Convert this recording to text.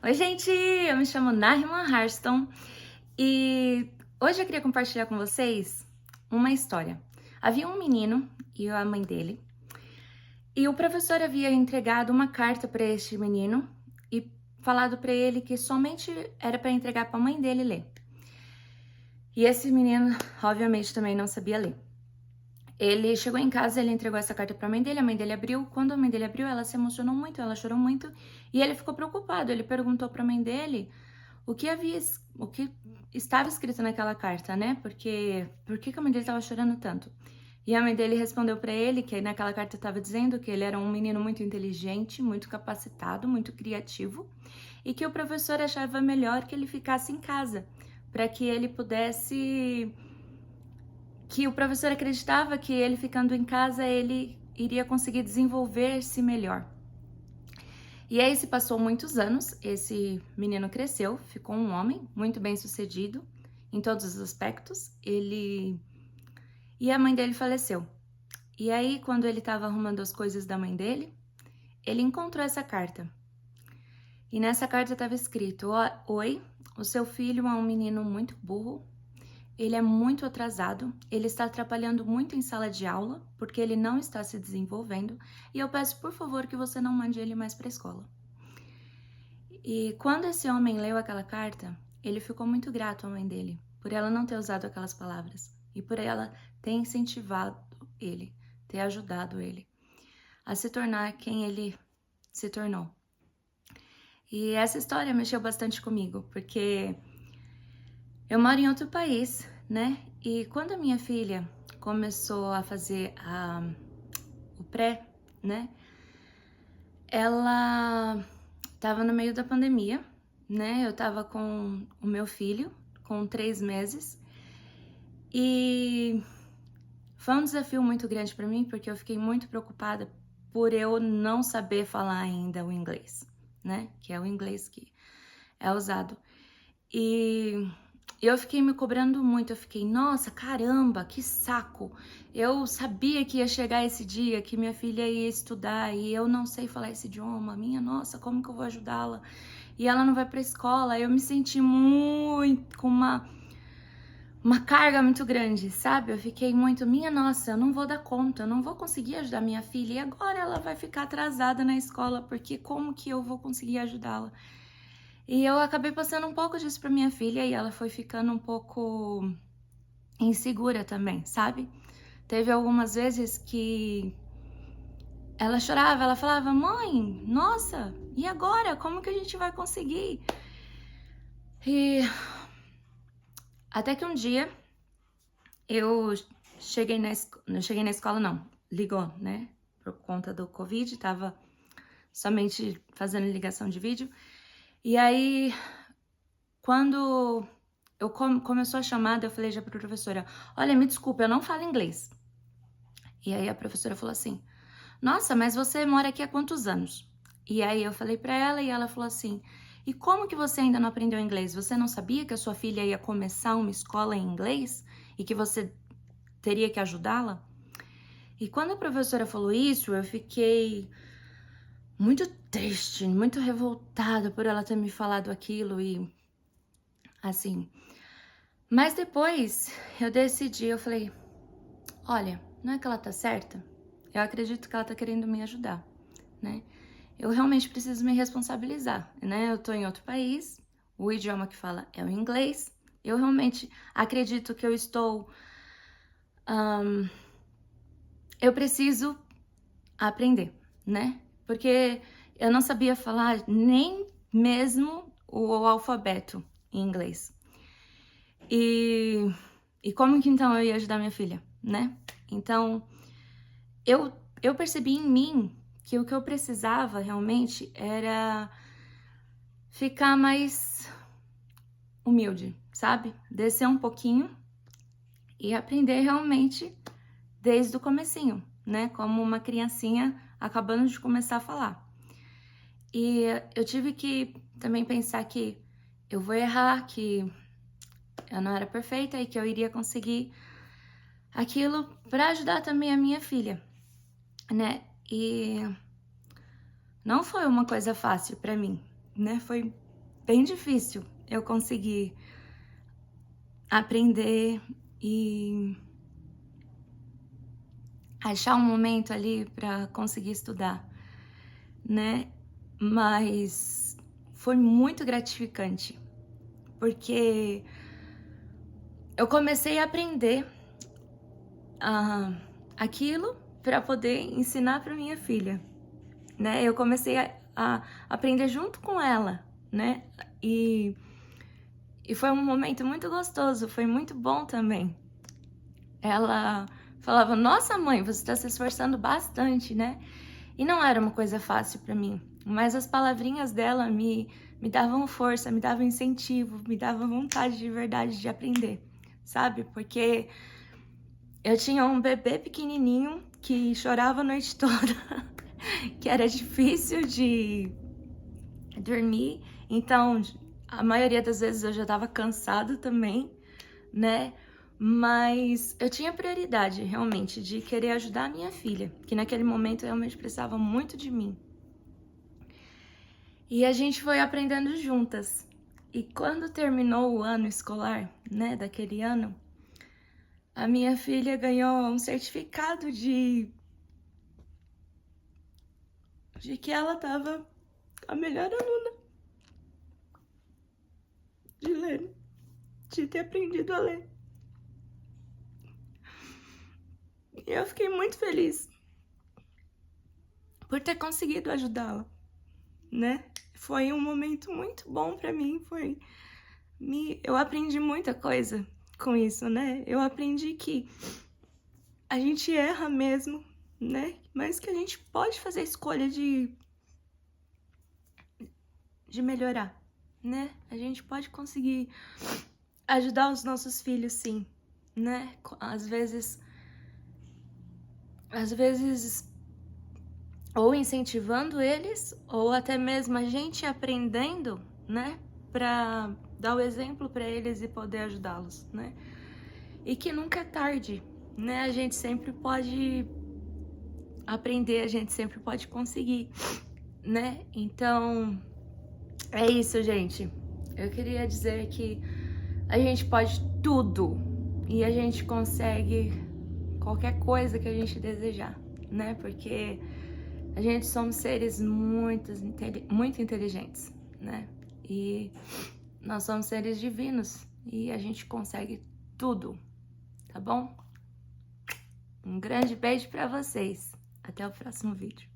Oi, gente! Eu me chamo Nariman Harston e hoje eu queria compartilhar com vocês uma história. Havia um menino e a mãe dele, e o professor havia entregado uma carta para este menino e falado para ele que somente era para entregar para a mãe dele ler. E esse menino, obviamente, também não sabia ler. Ele chegou em casa, ele entregou essa carta para a mãe dele abriu. Quando a mãe dele abriu, ela se emocionou muito, ela chorou muito e ele ficou preocupado. Ele perguntou para a mãe dele o que estava escrito naquela carta, né? Por que a mãe dele estava chorando tanto? E a mãe dele respondeu para ele que naquela carta estava dizendo que ele era um menino muito inteligente, muito capacitado, muito criativo e que o professor achava melhor que ele ficasse em casa para que ele pudesse... que o professor acreditava que ele ficando em casa ele iria conseguir desenvolver-se melhor. E aí se passou muitos anos, esse menino cresceu, ficou um homem muito bem sucedido em todos os aspectos, e a mãe dele faleceu. E aí quando ele estava arrumando as coisas da mãe dele, ele encontrou essa carta. E nessa carta estava escrito: Oi, o seu filho é um menino muito burro, ele é muito atrasado, ele está atrapalhando muito em sala de aula, porque ele não está se desenvolvendo, e eu peço por favor que você não mande ele mais para a escola. E quando esse homem leu aquela carta, ele ficou muito grato à mãe dele, por ela não ter usado aquelas palavras, e por ela ter incentivado ele, ter ajudado ele a se tornar quem ele se tornou. E essa história mexeu bastante comigo, porque eu moro em outro país, né? E quando a minha filha começou a fazer o pré, né? Ela estava no meio da pandemia, né? Eu estava com o meu filho, com 3 meses. E foi um desafio muito grande para mim, porque eu fiquei muito preocupada por eu não saber falar ainda o inglês, né? Que é o inglês que é usado. E eu fiquei me cobrando muito, eu fiquei, nossa, caramba, que saco. Eu sabia que ia chegar esse dia, que minha filha ia estudar e eu não sei falar esse idioma. Minha nossa, como que eu vou ajudá-la? E ela não vai pra escola. Eu me senti muito com uma carga muito grande, sabe? Eu fiquei muito, minha nossa, eu não vou dar conta, eu não vou conseguir ajudar minha filha. E agora ela vai ficar atrasada na escola, porque como que eu vou conseguir ajudá-la? E eu acabei passando um pouco disso pra minha filha e ela foi ficando um pouco insegura também, sabe? Teve algumas vezes que ela chorava, ela falava, mãe, nossa, e agora? Como que a gente vai conseguir? E até que um dia eu não cheguei na escola não, ligou, né? Por conta do Covid, tava somente fazendo ligação de vídeo. E aí, quando começou a chamada, eu falei já para a professora, olha, me desculpa, eu não falo inglês. E aí a professora falou assim, nossa, mas você mora aqui há quantos anos? E aí eu falei para ela e ela falou assim, e como que você ainda não aprendeu inglês? Você não sabia que a sua filha ia começar uma escola em inglês e que você teria que ajudá-la? E quando a professora falou isso, eu fiquei muito triste, muito revoltada por ela ter me falado aquilo e assim. Mas depois eu decidi, eu falei, olha, não é que ela tá certa? Eu acredito que ela tá querendo me ajudar, né? Eu realmente preciso me responsabilizar, né? Eu tô em outro país, o idioma que fala é o inglês. Eu realmente acredito que eu estou... eu preciso aprender, né? Porque eu não sabia falar nem mesmo o alfabeto em inglês. E como que então eu ia ajudar minha filha, né? Então, eu percebi em mim que o que eu precisava realmente era ficar mais humilde, sabe? Descer um pouquinho e aprender realmente desde o comecinho, né? Como uma criancinha acabando de começar a falar. E eu tive que também pensar que eu vou errar, que eu não era perfeita e que eu iria conseguir aquilo para ajudar também a minha filha, né? E não foi uma coisa fácil para mim, né? Foi bem difícil eu conseguir aprender e achar um momento ali para conseguir estudar, né? Mas foi muito gratificante, porque eu comecei a aprender aquilo para poder ensinar para minha filha, né? Eu comecei a aprender junto com ela, né? E foi um momento muito gostoso, foi muito bom também. Ela falava: nossa, mãe, você está se esforçando bastante, né? E não era uma coisa fácil para mim, mas as palavrinhas dela me davam força, me davam incentivo, me davam vontade de verdade de aprender, sabe? Porque eu tinha um bebê pequenininho que chorava a noite toda, que era difícil de dormir, então a maioria das vezes eu já estava cansada também, né? Mas eu tinha prioridade, realmente, de querer ajudar a minha filha, que naquele momento realmente precisava muito de mim. E a gente foi aprendendo juntas. E quando terminou o ano escolar, né, daquele ano, a minha filha ganhou um certificado de que ela estava a melhor aluna de ler, de ter aprendido a ler. E eu fiquei muito feliz por ter conseguido ajudá-la, né? Foi um momento muito bom para mim, eu aprendi muita coisa com isso, né? Eu aprendi que a gente erra mesmo, né? Mas que a gente pode fazer a escolha de melhorar, né? A gente pode conseguir ajudar os nossos filhos, sim, né? Às vezes ou incentivando eles, ou até mesmo a gente aprendendo, né? Pra dar o exemplo para eles e poder ajudá-los, né? E que nunca é tarde, né? A gente sempre pode aprender, a gente sempre pode conseguir, né? Então, é isso, gente. Eu queria dizer que a gente pode tudo e a gente consegue qualquer coisa que a gente desejar, né? Porque a gente somos seres muito inteligentes, né? E nós somos seres divinos e a gente consegue tudo, tá bom? Um grande beijo pra vocês. Até o próximo vídeo.